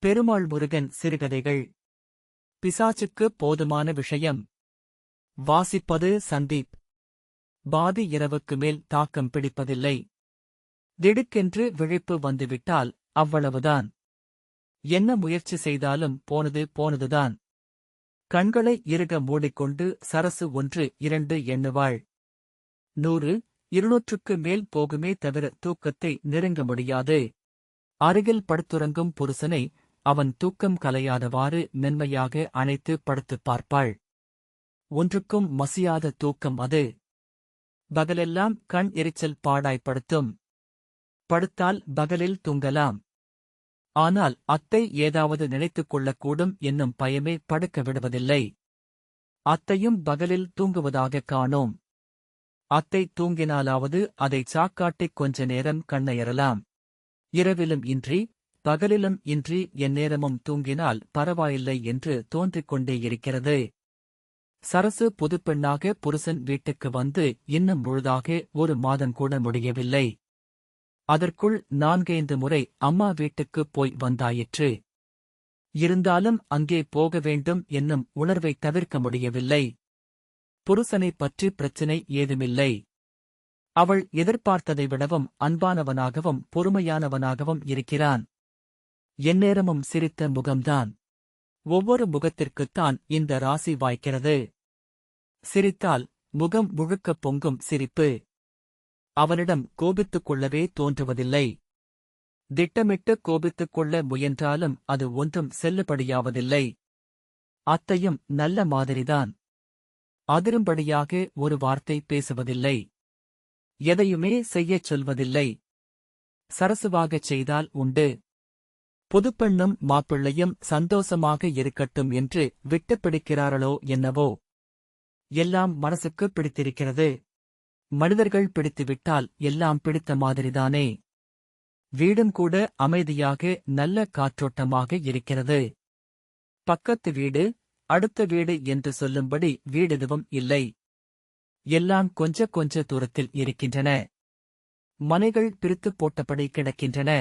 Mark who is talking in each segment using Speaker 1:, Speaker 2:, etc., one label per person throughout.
Speaker 1: பெருமாள் முருகன் சிறுகதைகள். பிசாசுக்கு போதுமான விஷயம். வாசிப்பது சந்தீப். பாதி இரவுக்கு மேல் தாக்கம் பிடிப்பதில்லை. திடுக்கென்று விழிப்பு வந்துவிட்டால் அவ்வளவுதான். என்ன முயற்சி செய்தாலும் போனது போனதுதான். கண்களை இறுக மூடிக்கொண்டு சரசு 1 2 எண்ணுவாள். 100 200க்கு மேல் போகுமே தவிர தூக்கத்தை நெருங்க முடியாது. அருகில் படுத்துறங்கும் புருஷனை அவன் தூக்கம் கலையாதவாறு மென்மையாக அணைத்து படுத்துப் பார்ப்பாள். ஒன்றுக்கும் மசியாத தூக்கம் அது. பகலெல்லாம் கண் எரிச்சல் பாடாய்ப்படுத்தும். படுத்தால் பகலில் தூங்கலாம். ஆனால் அத்தை ஏதாவது நினைத்துக் கொள்ளக்கூடும் என்னும் பயமே படுக்க விடுவதில்லை. அத்தையும் பகலில் தூங்குவதாகக் காணோம். அத்தை தூங்கினாலாவது அதை சாக்காட்டிக் கொஞ்ச நேரம் கண்ணையறலாம். இரவிலும் இன்றி பகலிலும் இன்றி எந்நேரமும் தூங்கினால் பரவாயில்லை என்று தோன்றிக் கொண்டே இருக்கிறது. சரசு புதுப்பெண்ணாக புருஷன் வீட்டுக்கு வந்து இன்னும் முழுதாக 1 மாதம் கூட முடியவில்லை. அதற்குள் 4-5 முறை அம்மா வீட்டுக்குப் போய் வந்தாயிற்று. இருந்தாலும் அங்கே போக வேண்டும் என்னும் உணர்வை தவிர்க்க முடியவில்லை. புருஷனைப் பற்றி பிரச்சினை ஏதுமில்லை. அவள் எதிர்பார்த்ததை விடவும் அன்பானவனாகவும் பொறுமையானவனாகவும் இருக்கிறான். எந்நேரமும் சிரித்த முகம்தான். ஒவ்வொரு முகத்திற்குத்தான் இந்த ராசி வாய்க்கிறது. சிரித்தால் முகம் முழுக்கப் பொங்கும் சிரிப்பு. அவனிடம் கோபித்துக் கொள்ளவே தோன்றுவதில்லை. திட்டமிட்டு கோபித்துக் கொள்ள முயன்றாலும் அது ஒன்றும் செல்லுபடியாவதில்லை. அத்தையும் நல்ல மாதிரிதான். அதிரும்படியாக ஒரு வார்த்தை பேசுவதில்லை. எதையுமே செய்யச் சொல்வதில்லை. சரசுவாகச் செய்தால் உண்டு. புதுப்பெண்ணும் மாப்பிள்ளையும் சந்தோஷமாக இருக்கட்டும் என்று விட்டுப் பிடிக்கிறார்களோ என்னவோ. எல்லாம் மனசுக்கு பிடித்திருக்கிறது. மனிதர்கள் பிடித்துவிட்டால் எல்லாம் பிடித்த மாதிரிதானே. வீடும் கூட அமைதியாக நல்ல காற்றோட்டமாக இருக்கிறது. பக்கத்து வீடு அடுத்த வீடு என்று சொல்லும்படி வீடெதுவும் இல்லை. எல்லாம் கொஞ்ச தூரத்தில் இருக்கின்றன. மனைகள் பிரித்துப் போட்டபடி கிடக்கின்றன.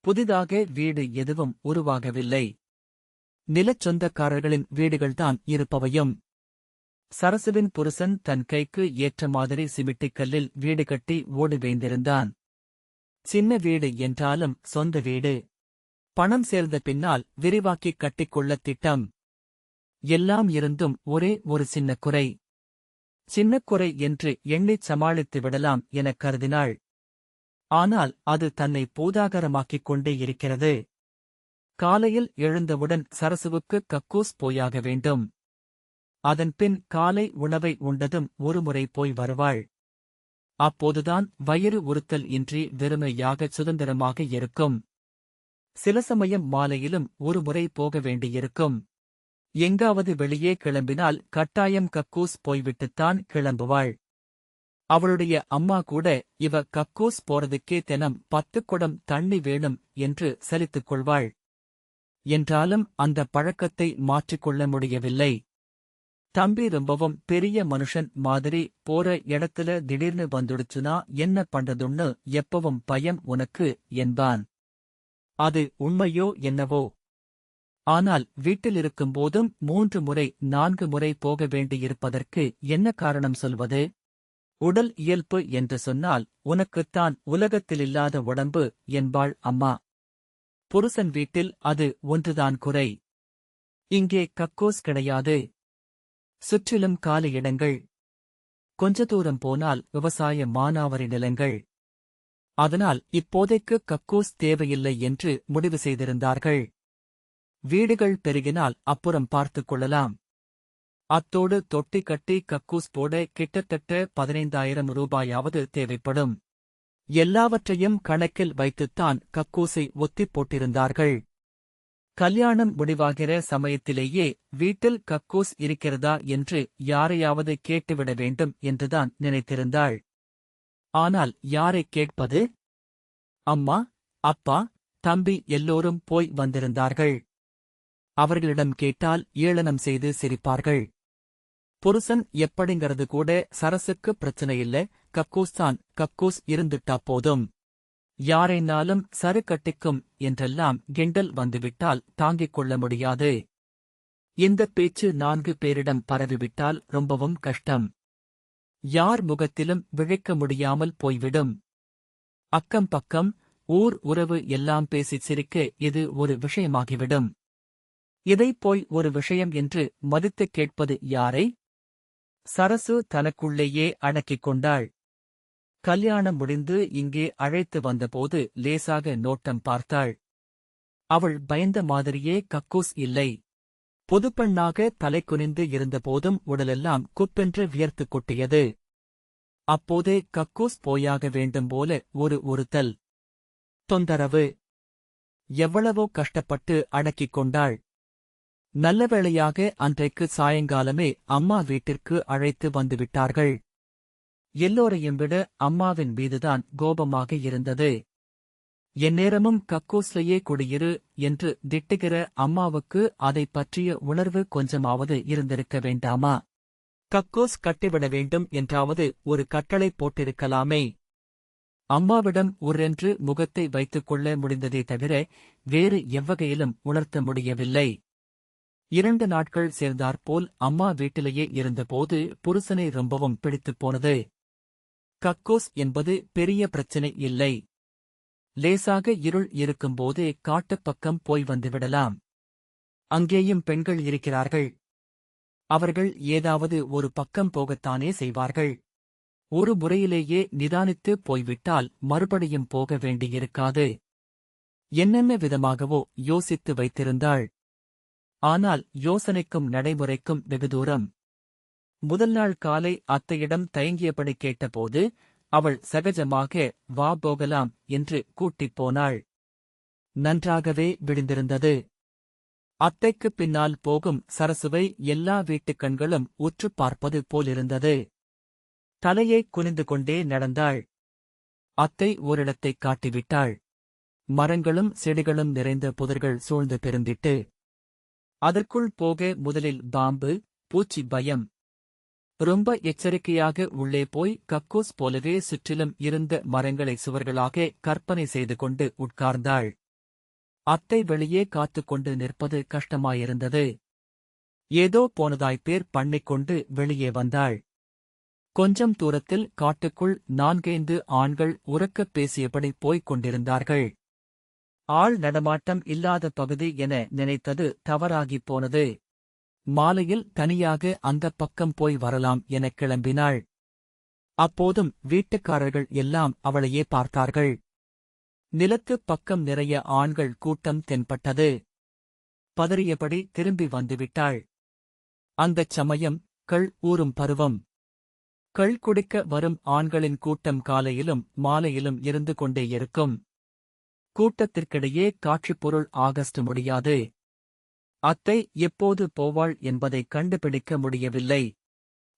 Speaker 1: புதிதாக வீடு எதுவும் உருவாகவில்லை. நிலச் சொந்தக்காரர்களின் வீடுகள்தான் இருப்பவையும். சரசுவின் புருஷன் தன் கைக்கு ஏற்ற மாதிரி சிமிட்டிக்கல்லில் வீடு கட்டி ஓடி வைந்திருந்தான். சின்ன வீடு என்றாலும் சொந்த வீடு. பணம் சேர்ந்த பின்னால் விரிவாக்கிக் கட்டிக்கொள்ள திட்டம். எல்லாம் இருந்தும் ஒரே ஒரு சின்ன குறை. சின்னக் குறை என்று எண்ணிச் சமாளித்து விடலாம் எனக் கருதினாள். ஆனால் அது தன்னை பூதாகரமாக்கிக் கொண்டே இருக்கிறது. காலையில் எழுந்தவுடன் சரசுவுக்கு கக்கூஸ் போயாக வேண்டும். அதன்பின் காலை உணவை உண்டதும் ஒருமுறை போய் வருவாள். அப்போதுதான் வயிறு உறுத்தல் இன்றி வெறுமையாக சுதந்திரமாக இருக்கும். சில சமயம் மாலையிலும் ஒருமுறை போக வேண்டியிருக்கும். எங்காவது வெளியே கிளம்பினால் கட்டாயம் கக்கூஸ் போய்விட்டுத்தான் கிளம்புவாள். அவளுடைய அம்மா கூட இவ கக்கூஸ் போறதுக்கே தினம் 10 குடம் தண்ணி வேணும் என்று சலித்துக் கொள்வாள். என்றாலும் அந்த பழக்கத்தை மாற்றிக்கொள்ள முடியவில்லை. தம்பி ரொம்பவும் பெரிய மனுஷன் மாதிரி போற இடத்துல திடீர்னு வந்துடுச்சுனா என்ன பண்றதுன்னு எப்பவும் பயம் உனக்கு என்பான். அது உண்மையோ என்னவோ. ஆனால் வீட்டிலிருக்கும்போதும் 3 முறை 4 முறை போக வேண்டியிருப்பதற்கு என்ன காரணம் சொல்வது? உடல் இயல்பு என்று சொன்னால் உனக்குத்தான் உலகத்திலில்லாத உடம்பு என்பாள் அம்மா. புருஷன் வீட்டில் அது ஒன்றுதான் குறை. இங்கே கக்கூஸ் கிடையாது. சுற்றிலும் காலி இடங்கள். கொஞ்ச தூரம் போனால் விவசாய மானாவாரி நிலங்கள். அதனால் இப்போதைக்கு கக்கூஸ் தேவையில்லை என்று முடிவு செய்திருந்தார்கள். வீடுகள் பெருகினால் அப்புறம் பார்த்துக் கொள்ளலாம். அத்தோடு தொட்டி கட்டி கக்கூஸ் போட கிட்டத்தட்ட 15,000 ரூபாயாவது தேவைப்படும். எல்லாவற்றையும் கணக்கில் வைத்துத்தான் கக்கூஸை ஒத்திப் போட்டிருந்தார்கள். கல்யாணம் முடிவாகிற சமயத்திலேயே வீட்டில் கக்கூஸ் இருக்கிறதா என்று யாரையாவது கேட்டுவிட வேண்டும் என்றுதான் நினைத்திருந்தாள். ஆனால் யாரைக் கேட்பது? அம்மா, அப்பா, தம்பி எல்லோரும் போய் வந்திருந்தார்கள். அவர்களிடம் கேட்டால் ஏளனம் செய்து சிரிப்பார்கள். புருஷன் எப்படிங்கிறது கூட சரசுக்கு பிரச்சனையில்ல. கக்கூஸ்தான், கக்கூஸ் இருந்துட்டா போதும். யாரைனாலும் சரு கட்டிக்கும் என்றெல்லாம் கிண்டல் வந்துவிட்டால் தாங்கிக் கொள்ள முடியாது. இந்தப் பேச்சு 4 பேரிடம் பரவிவிட்டால் ரொம்பவும் கஷ்டம். யார் முகத்திலும் விழிக்க முடியாமல் போய்விடும். அக்கம் பக்கம், ஊர் உறவு எல்லாம் பேசிச் சிரிக்க இது ஒரு விஷயமாகிவிடும். இதைப் போய் ஒரு விஷயம் என்று மதித்துக் கேட்பது யாரை? சரசு தனக்குள்ளேயே அடக்கிக் கொண்டாள். கல்யாணம் முடிந்து இங்கே அழைத்து வந்தபோது லேசாக நோட்டம் பார்த்தாள். அவள் பயந்த மாதிரியே கக்கூஸ் இல்லை. புதுப்பெண்ணாக தலை குனிந்து இருந்தபோதும் உடலெல்லாம் குப்பென்று வியர்த்துக் கொட்டியது. அப்போதே கக்கூஸ் போயாக வேண்டும் போல ஒரு உறுத்தல், தொந்தரவு. எவ்வளவோ கஷ்டப்பட்டு அடக்கிக் கொண்டாள். நல்லவேளையாக அன்றைக்கு சாயங்காலமே அம்மா வீட்டிற்கு அழைத்து வந்துவிட்டார்கள். எல்லோரையும் விட அம்மாவின் மீதுதான் கோபமாக இருந்தது. எந்நேரமும் கக்கூஸ்லையே குடியிரு என்று திட்டுகிற அம்மாவுக்கு அதைப் பற்றிய உணர்வு கொஞ்சமாவது இருந்திருக்க வேண்டாமா? கக்கூஸ் கட்டிவிட வேண்டும் என்றாவது ஒரு கட்டளை போட்டிருக்கலாமே. அம்மாவிடம் உரென்று முகத்தை வைத்துக் கொள்ள முடிந்ததே தவிர வேறு எவ்வகையிலும் உணர்த்த முடியவில்லை. 2 நாட்கள் சேர்ந்தாற்போல் அம்மா வீட்டிலேயே இருந்தபோது புருஷனை ரொம்பவும் பிடித்துப் போனது. கக்கூஸ் என்பது பெரிய பிரச்சனை இல்லை. லேசாக இருள் இருக்கும்போதே காட்டுப் பக்கம் போய் வந்துவிடலாம். அங்கேயும் பெண்கள் இருக்கிறார்கள். அவர்கள் ஏதாவது ஒரு பக்கம் போகத்தானே செய்வார்கள். ஒரு முறையிலேயே நிதானித்து போய்விட்டால் மறுபடியும் போக வேண்டியிருக்காது. என்னென்ன விதமாகவோ யோசித்து வைத்திருந்தாள். ஆனால் யோசனைக்கும் நடைமுறைக்கும் வெகு தூரம். முதல் நாள் காலை அத்தையிடம் தயங்கியபடி கேட்டபோது அவள் சகஜமாக வா போகலாம் என்று கூட்டிப் போனாள். நன்றாகவே விடிந்திருந்தது. அத்தைக்குப் பின்னால் போகும் சரசுவை எல்லா வீட்டுக் கண்களும் உற்றுப் பார்ப்பது போலிருந்தது. தலையைக் குனிந்து கொண்டே நடந்தாள். அத்தை ஓரிடத்தைக் காட்டிவிட்டாள். மரங்களும் செடிகளும் நிறைந்த புதர்கள் சூழ்ந்து பெருந்திட்டு. அதற்குள் போக முதலில் பாம்பு, பூச்சி பயம். ரொம்ப எச்சரிக்கையாக உள்ளே போய் கக்கூஸ் போலவே சுற்றிலும் இருந்த மரங்களை சுவர்களாக கற்பனை செய்து கொண்டு உட்கார்ந்தாள். அத்தை வெளியே காத்துக் கொண்டு நிற்பது கஷ்டமாயிருந்தது. ஏதோ போனதாய் பேர் பண்ணிக்கொண்டு வெளியே வந்தாள். கொஞ்சம் தூரத்தில் காட்டுக்குள் 4-5 ஆண்கள் உரக்கப் பேசியபடி போய்க் கொண்டிருந்தார்கள். ஆள் நடமாட்டம் இல்லாத பகுதி என நினைத்தது தவறாகிப் போனது. மாலையில் தனியாக அந்தப் பக்கம் போய் வரலாம் எனக் கிளம்பினாள். அப்போதும் வீட்டுக்காரர்கள் எல்லாம் அவளையே பார்த்தார்கள். நிலத்துப் பக்கம் நிறைய ஆண்கள் கூட்டம் தென்பட்டது. பதறியபடி திரும்பி வந்துவிட்டாள். அந்தச் சமயம் கள் ஊறும் பருவம். கள் குடிக்க வரும் ஆண்களின் கூட்டம் காலையிலும் மாலையிலும் இருந்து கொண்டே இருக்கும். கூட்டத்திற்கிடையே காட்சிப் பொருள் ஆகஸ்ட் முடியாது. அத்தை எப்போது போவாள் என்பதை கண்டுபிடிக்க முடியவில்லை.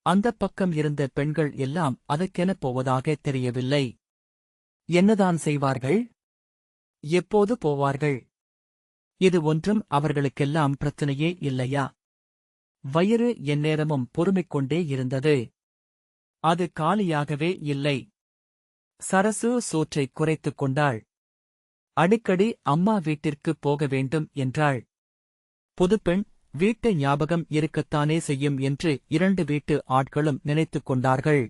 Speaker 1: அந்தப் பக்கம் இருந்த பெண்கள் எல்லாம் அதற்கெனப் போவதாக தெரியவில்லை. என்னதான் செய்வார்கள்? எப்போது போவார்கள்? இது ஒன்றும் அவர்களுக்கெல்லாம் பிரச்சனையே இல்லையா? வயிறு எந்நேரமும் பொறுமிக் கொண்டே இருந்தது. அது காலியாகவே இல்லை. சரசு சோற்றைக் குறைத்துக் கொண்டாள். அடிக்கடி அம்மா வீட்டிற்குப் போக வேண்டும் என்றாள். புதுப்பெண், வீட்டு ஞாபகம் இருக்கத்தானே செய்யும் என்று 2 வீட்டு ஆட்களும் நினைத்துக் கொண்டார்கள்.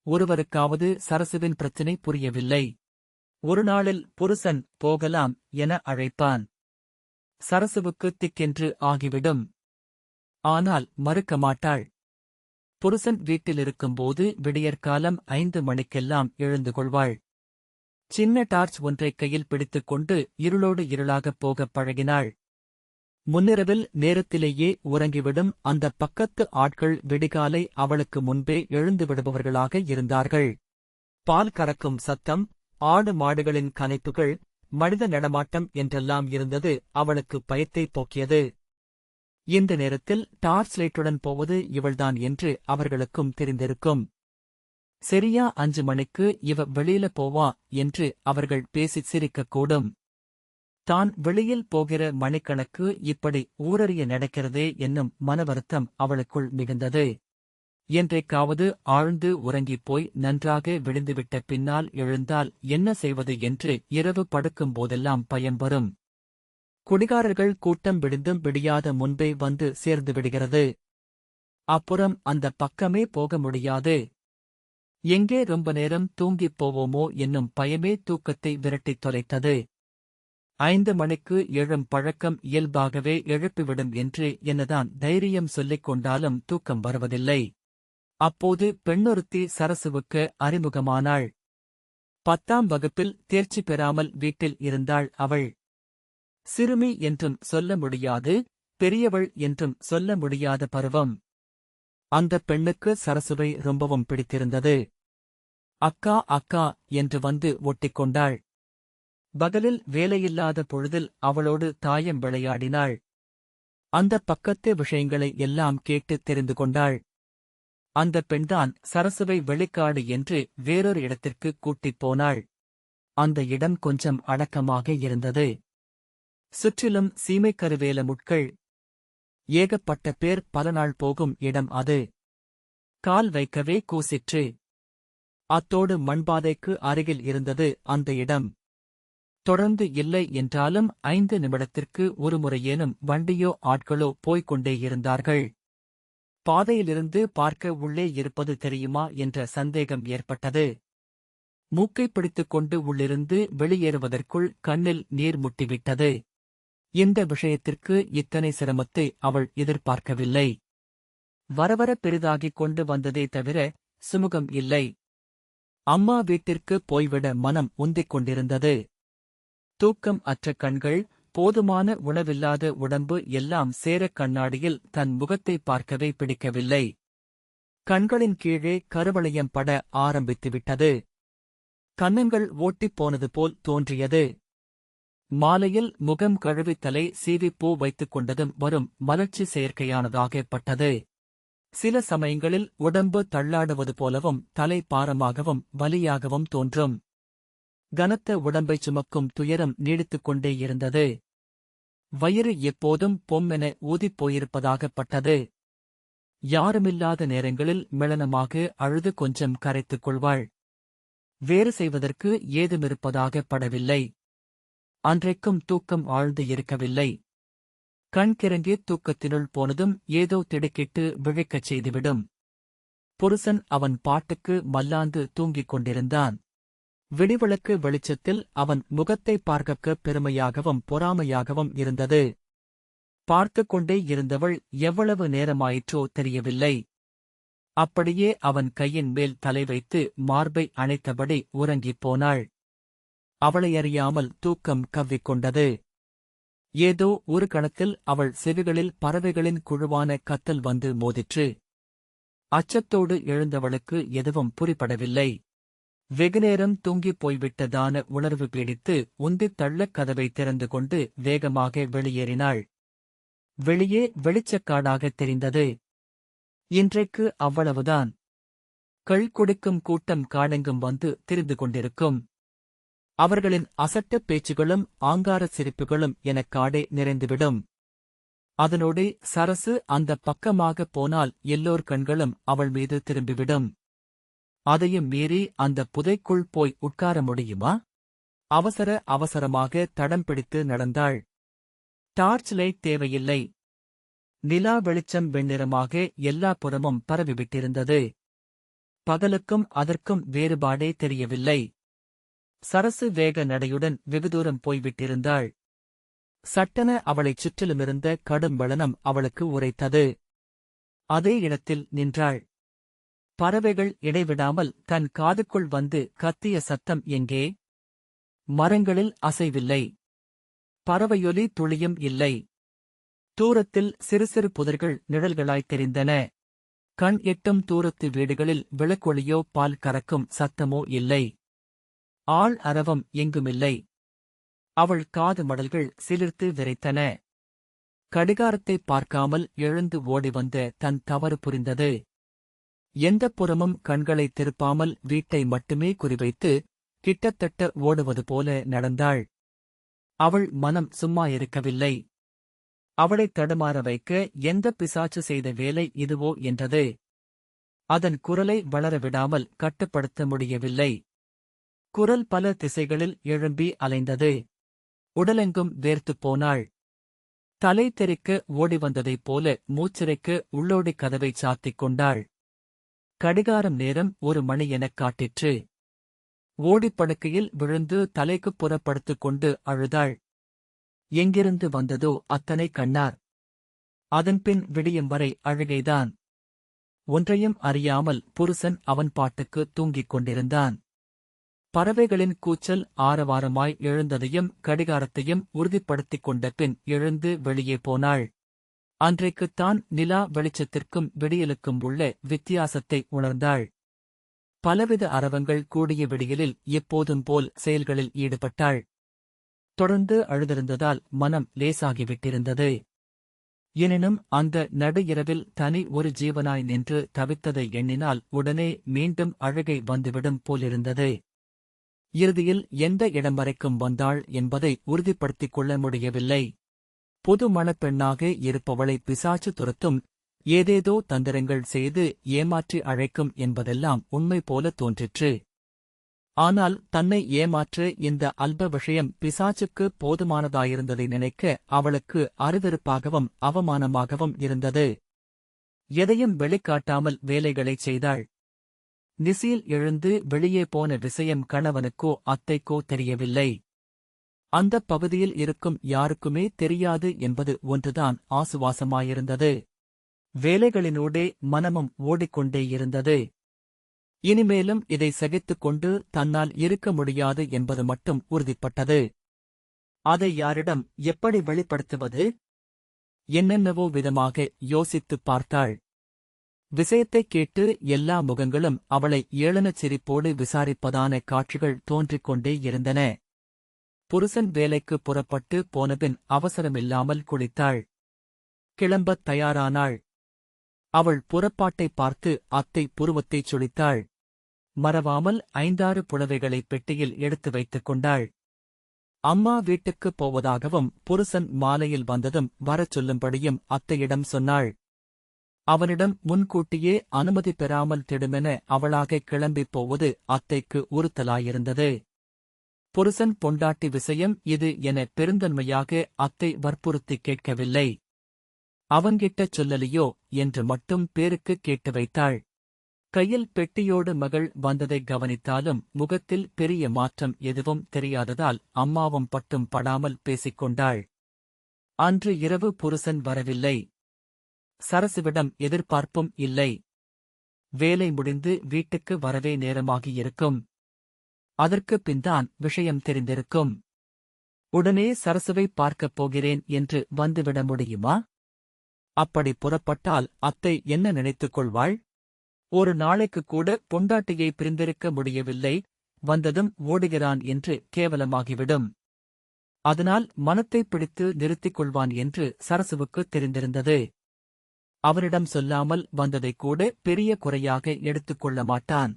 Speaker 1: ஒருவருக்காவது சரசுவின் பிரச்சினை புரியவில்லை. ஒரு நாளில் புருஷன் போகலாம் என அழைப்பான். சரசுவுக்கு திக்கென்று ஆகிவிடும். ஆனால் மறுக்க மாட்டாள். புருஷன் வீட்டிலிருக்கும்போது விடியற்காலம் 5 மணிக்கெல்லாம் எழுந்து கொள்வாள். சின்ன டார்ச் ஒன்றைக் கையில் பிடித்துக் கொண்டு இருளோடு இருளாகப் போகப் பழகினாள். முன்னிரவில் நேரத்திலேயே உறங்கிவிடும் அந்தப் பக்கத்து ஆட்கள் விடிகாலை அவளுக்கு முன்பே எழுந்து விடுபவர்களாக இருந்தார்கள். பால் கறக்கும் சத்தம், ஆடு மாடுகளின் கனைப்புகள், மனித நடமாட்டம் என்றெல்லாம் இருந்தது அவளுக்கு பயத்தைப் போக்கியது. இந்த நேரத்தில் டார்ச் லைட்டுடன் போவது இவள்தான் என்று அவர்களுக்கும் தெரிந்திருக்கும். சரியா 5 மணிக்கு இவ வெளியில போவா என்று அவர்கள் பேசிச் சிரிக்கக்கூடும். தான் வெளியில் போகிற மணிக்கணக்கு இப்படி ஊரறிய நடக்கிறதே என்னும் மனவருத்தம் அவளுக்குள் மிகுந்தது. என்றைக்காவது ஆழ்ந்து உறங்கிப் போய் நன்றாக விழுந்துவிட்ட பின்னால் எழுந்தால் என்ன செய்வது என்று இரவு படுக்கும் போதெல்லாம் பயம் வரும். குடிகாரர்கள் கூட்டம் விடிந்தும் விடியாத முன்பே வந்து சேர்ந்து விடுகிறது. அப்புறம் அந்த பக்கமே போக முடியாது. எங்கே ரொம்ப நேரம் தூங்கிப் போவோமோ என்னும் பயமே தூக்கத்தை விரட்டித் தொலைத்தது. 5 மணிக்கு எழும் பழக்கம் இயல்பாகவே எழுப்பிவிடும் என்று என்னதான் தைரியம் சொல்லிக் கொண்டாலும் தூக்கம் வருவதில்லை. அப்போது பெண்ணொருத்தி சரசுவுக்கு அறிமுகமானாள். 10ஆம் வகுப்பில் தேர்ச்சி பெறாமல் வீட்டில் இருந்தாள் அவள். சிறுமி என்றும் சொல்ல முடியாது, பெரியவள் என்றும் சொல்ல முடியாத பருவம். அந்த பெண்ணுக்கு சரசுவை ரொம்பவும் பிடித்திருந்தது. அக்கா அக்கா என்று வந்து ஒட்டிக்கொண்டாள். பகலில் வேலையில்லாத பொழுதில் அவளோடு தாயம் விளையாடினாள். அந்த பக்கத்து விஷயங்களை எல்லாம் கேட்டு தெரிந்து கொண்டாள். அந்த பெண்தான் சரசுவை வெளிக்காடு என்று வேறொரு இடத்திற்கு கூட்டிப் போனாள். அந்த இடம் கொஞ்சம் அடக்கமாக இருந்தது. சுற்றிலும் சீமைக்கருவேல முட்கள். ஏகப்பட்ட பேர் பல நாள் போகும் இடம் அது. கால் வைக்கவே கூசிற்று. அத்தோடு மண்பாதைக்கு அருகில் இருந்தது அந்த இடம். தொடர்ந்து இல்லை என்றாலும் 5 நிமிடத்திற்கு ஒருமுறையேனும் வண்டியோ ஆட்களோ போய்க் கொண்டே இருந்தார்கள். பாதையிலிருந்து பார்க்க உள்ளே இருப்பது தெரியுமா என்ற சந்தேகம் ஏற்பட்டது. மூக்கைப் பிடித்துக் கொண்டு உள்ளிருந்து வெளியேறுவதற்குள் கண்ணில் நீர் முட்டிவிட்டது. இந்த விஷயத்திற்கு இத்தனை சிரமத்தை அவள் எதிர்பார்க்கவில்லை. வரவர பெரிதாகிக் கொண்டு வந்ததே தவிர சுமுகம் இல்லை. அம்மா வீட்டிற்கு போய்விட மனம் உந்திக் கொண்டிருந்தது. தூக்கம் அற்ற கண்கள், போதுமான உணவில்லாத உடம்பு எல்லாம் சேர கண்ணாடியில் தன் முகத்தை பார்க்கவே பிடிக்கவில்லை. கண்களின் கீழே கருவளையம் பட ஆரம்பித்துவிட்டது. கன்னங்கள் ஓட்டிப் போனது போல் தோன்றியது. மாலையில் முகம் கழுவி தலை சீவிப் பூ வைத்துக் கொண்டதும் வரும் மலர்ச்சி செயற்கையானதாகப்பட்டது. சில சமயங்களில் உடம்பு தள்ளாடுவது போலவும் தலை பாரமாகவும் வலியாகவும் தோன்றும். கனத்த உடம்பைச் சுமக்கும் துயரம் நீடித்துக் கொண்டே இருந்தது. வயிறு எப்போதும் பொம்மென ஊதிப் போயிருப்பதாகப்பட்டது. யாருமில்லாத நேரங்களில் மெளனமாக அழுது கொஞ்சம் கரைத்துக் கொள்வாள். வேறு செய்வதற்கு ஏதுமிருப்பதாகப்படவில்லை. அன்றைக்கும் தூக்கம் ஆழ்ந்து இருக்கவில்லை. கண் கிறங்கி தூக்கத்தினுள் போனதும் ஏதோ திடுக்கிட்டு விழிக்கச் செய்துவிடும். புருஷன் அவன் பாட்டுக்கு மல்லாந்து தூங்கிக் கொண்டிருந்தான். விடிவிளக்கு வெளிச்சத்தில் அவன் முகத்தை பார்க்கப் பெருமையாகவும் பொறாமையாகவும் இருந்தது. பார்த்துக் கொண்டே இருந்தவள் எவ்வளவு நேரமாயிற்றோ தெரியவில்லை. அப்படியே அவன் கையின் மேல் தலை வைத்து மார்பை அணைத்தபடி உறங்கிப் போனாள். அவளையறியாமல் தூக்கம் கவ்விக்கொண்டது. ஏதோ ஒரு கணத்தில் அவள் செவிகளில் பறவைகளின் குழுவான கத்தல் வந்து மோதிற்று. அச்சத்தோடு எழுந்தவளுக்கு எதுவும் புரிபடவில்லை. வெகுநேரம் தூங்கிப் போய்விட்டதான உணர்வு பீடித்து உந்தித் தள்ளக் கதவை திறந்து கொண்டு வேகமாக வெளியேறினாள். வெளியே வெளிச்சக்காடாகத் தெரிந்தது. இன்றைக்கு அவ்வளவுதான். கள் குடிக்கும் கூட்டம் காடெங்கும் வந்து திரிந்து கொண்டிருக்கும். அவர்களின் அசட்டுப் பேச்சுகளும் ஆங்காரச் சிரிப்புகளும் எனக் காடே நிறைந்துவிடும். அதனோடு சரசு அந்தப் பக்கமாகப் போனால் எல்லோர் கண்களும் அவள் மீது திரும்பிவிடும். அதையும் மீறி அந்தப் புதைக்குள் போய் உட்கார முடியுமா? அவசர அவசரமாக தடம் பிடித்து நடந்தாள். டார்ச் லைட் தேவையில்லை. நிலா வெளிச்சம் வெண்ணிறமாக எல்லா புறமும் பரவிவிட்டிருந்தது. பகலுக்கும் அதற்கும் வேறுபாடே தெரியவில்லை. சரசு வேக நடையுடன் வெகுதூரம் போய்விட்டிருந்தாள். சட்டென அவளைச் சுற்றிலுமிருந்த கடும் வெளனம் அவளுக்கு உரைத்தது. அதே இடத்தில் நின்றாள். பறவைகள் இடைவிடாமல் தன் காதுக்குள் வந்து கத்திய சத்தம் எங்கே? மரங்களில் அசைவில்லை. பறவையொலி துளியும் இல்லை. தூரத்தில் சிறு சிறு புதர்கள் நிழல்களாய்த் தெரிந்தன. கண் எட்டும் தூரத்து வீடுகளில் விளக்கொளியோ பால் கறக்கும் சத்தமோ இல்லை. ஆள் அரவம் எங்குமில்லை. அவள் காது மடல்கள் சிலிர்த்து விரைத்தன. கடிகாரத்தைப் பார்க்காமல் எழுந்து ஓடி வந்த தன் தவறு புரிந்தது. எந்தப் புறமும் கண்களைத் திருப்பாமல் வீட்டை மட்டுமே குறிவைத்து கிட்டத்தட்ட ஓடுவது போல நடந்தாள். அவள் மனம் சும்மா இருக்கவில்லை. அவளைத் தடுமாற வைக்க எந்தப் பிசாசு செய்த வேலை இதுவோ என்றது. அதன் குரலை வளரவிடாமல் கட்டுப்படுத்த முடியவில்லை. குரல் பல திசைகளில் எழும்பி அலைந்தது. உடலெங்கும் வேர்த்துப் போனாள். தலை தெறிக்க ஓடிவந்ததைப் போல மூச்சிறைக்க உள்ளோடி கதவைச் சாத்திக் கொண்டாள். கடிகாரம் நேரம் 1 மணி எனக் காட்டிற்று. ஓடிப்படுக்கையில் விழுந்து தலைக்குப் புறப்படுத்திக் கொண்டு அழுதாள். எங்கிருந்து வந்ததோ அத்தனை கண்ணார். அதன்பின் விடியும் வரை அழுகைதான். ஒன்றையும் அறியாமல் புருஷன் அவன் பாட்டுக்கு தூங்கிக் கொண்டிருந்தான். பறவைகளின் கூச்சல் ஆரவாரமாய் எழுந்ததையும் கடிகாரத்தையும் உறுதிப்படுத்திக் கொண்ட பின் எழுந்து வெளியே போனாள். அன்றைக்குத்தான் நிலா வெளிச்சத்திற்கும் விடியலுக்கும் உள்ள வித்தியாசத்தை உணர்ந்தாள். பலவித அரவங்கள் கூடிய விடியலில் எப்போதும் போல் செயல்களில் ஈடுபட்டாள். தொடர்ந்து அழுதிருந்ததால் மனம் லேசாகிவிட்டிருந்தது. எனினும் அந்த நடு இரவில் தனி ஒரு ஜீவனாய் நின்று தவித்ததை எண்ணினால் உடனே மீண்டும் அழுகை வந்துவிடும் போலிருந்தது. இறுதியில் எந்த இடம் வரைக்கும் வந்தாள் என்பதை உறுதிப்படுத்திக் கொள்ள முடியவில்லை. புது மணப்பெண்ணாக இருப்பவளை பிசாசு துரத்தும், ஏதேதோ தந்திரங்கள் செய்து ஏமாற்றி அழைக்கும் என்பதெல்லாம் உண்மை போல தோன்றிற்று. ஆனால் தன்னை ஏமாற்ற இந்த அல்ப விஷயம் பிசாசுக்கு போதுமானதாயிருந்ததை நினைக்க அவளுக்கு அருவருப்பாகவும் அவமானமாகவும் இருந்தது. எதையும் வெளிக்காட்டாமல் வேலைகளைச் செய்தாள். நிசியில் எழுந்து வெளியே போன விஷயம் கணவனுக்கோ அத்தைக்கோ தெரியவில்லை. அந்தப் பகுதியில் இருக்கும் யாருக்குமே தெரியாது என்பது ஒன்றுதான் ஆசுவாசமாயிருந்தது. வேலைகளினூடே மனமும் ஓடிக்கொண்டே இருந்தது. இனிமேலும் இதை சகித்துக் கொண்டு தன்னால் இருக்க முடியாது என்பது மட்டும் உறுதிப்பட்டது. அதை யாரிடம் எப்படி வெளிப்படுத்துவது? என்னென்னவோ விதமாக யோசித்துப் பார்த்தாள். விஷயத்தைக் கேட்டு எல்லா முகங்களும் அவளை ஏளனச் சிரிப்போடு விசாரிப்பதான காட்சிகள் தோன்றிக் கொண்டே இருந்தன. புருஷன் வேலைக்கு புறப்பட்டு போனபின் அவசரமில்லாமல் குளித்தாள். கிளம்பத் தயாரானாள். அவள் புறப்பாட்டைப் பார்த்து அத்தை புருவத்தைச் சுழித்தாள். மறவாமல் 5-6 புடவைகளை பெட்டியில் எடுத்து வைத்துக் கொண்டாள். அம்மா வீட்டுக்குப் போவதாகவும் புருஷன் மாலையில் வந்ததும் வரச் சொல்லும்படியும் அத்தையிடம் சொன்னாள். அவனிடம் முன்கூட்டியே அனுமதி பெறாமல் திடுமென அவளாக கிளம்பிப் போவது அத்தைக்கு உறுத்தலாயிருந்தது. புருஷன் பொண்டாட்டி விஷயம் இது என பெருந்தன்மையாக அத்தை வற்புறுத்திக் கேட்கவில்லை. அவன்கிட்டச் சொல்லலியோ என்று மட்டும் பேருக்குக் கேட்டு வைத்தாள். கையில் பெட்டியோடு மகள் வந்ததை கவனித்தாலும் முகத்தில் பெரிய மாற்றம் எதுவும் தெரியாததால் அம்மாவும் பட்டும் படாமல் பேசிக்கொண்டாள். அன்று இரவு புருஷன் வரவில்லை. சரசுவிடம் எதிர்பார்ப்பும் இல்லை. வேலை முடிந்து வீட்டுக்கு வரவே நேரமாகியிருக்கும். அதற்குப் பின்தான் விஷயம் தெரிந்திருக்கும். உடனே சரசுவை பார்க்கப் போகிறேன் என்று வந்துவிட முடியுமா? அப்படி புறப்பட்டால் அத்தை என்ன நினைத்துக் கொள்வாள்? ஒரு நாளைக்கு கூட பொண்டாட்டியை பிரிந்திருக்க முடியவில்லை, வந்ததும் ஓடுகிறான் என்று கேவலமாகிவிடும். அதனால் மனத்தைப் பிடித்து நிறுத்திக் கொள்வான் என்று சரசுவுக்குத் தெரிந்திருந்தது. அவரிடம் சொல்லாமல் வந்ததைக் கூட பெரிய குறையாக எடுத்துக் கொள்ள மாட்டான்.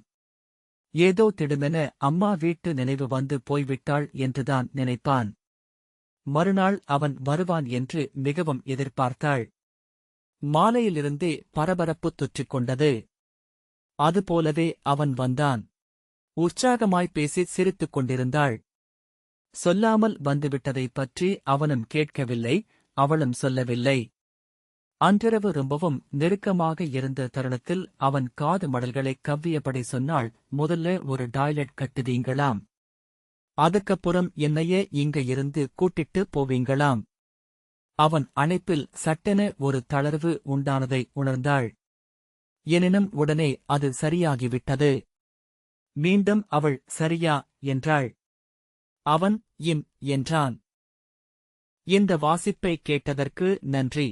Speaker 1: ஏதோ திடுமென அம்மா வீட்டு நினைவு வந்து போய்விட்டாள் என்றுதான் நினைப்பான். மறுநாள் அவன் வருவான் என்று மிகவும் எதிர்பார்த்தாள். மாலையிலிருந்தே பரபரப்பு தொற்றிக் கொண்டது. அதுபோலவே அவன் வந்தான். உற்சாகமாய் பேசி சிரித்துக் கொண்டிருந்தாள். சொல்லாமல் வந்துவிட்டதைப் பற்றி அவனும் கேட்கவில்லை, அவளும் சொல்லவில்லை. அன்றிரவு ரொம்பவும் நெருக்கமாக இருந்த தருணத்தில் அவன் காது மடல்களைக் கவ்வியபடி சொன்னாள், முதல்ல ஒரு டாய்லெட் கட்டுவீங்களாம். அதுக்கப்புறம் என்னையே இங்க இருந்து கூட்டிட்டு போவீங்களாம். அவன் அணைப்பில் சட்டென ஒரு தளர்வு உண்டானதை உணர்ந்தாள். எனினும் உடனே அது சரியாகிவிட்டது. மீண்டும் அவள் சரியா என்றாள். அவன் என்றான். இந்த வாசிப்பை கேட்டதற்கு நன்றி.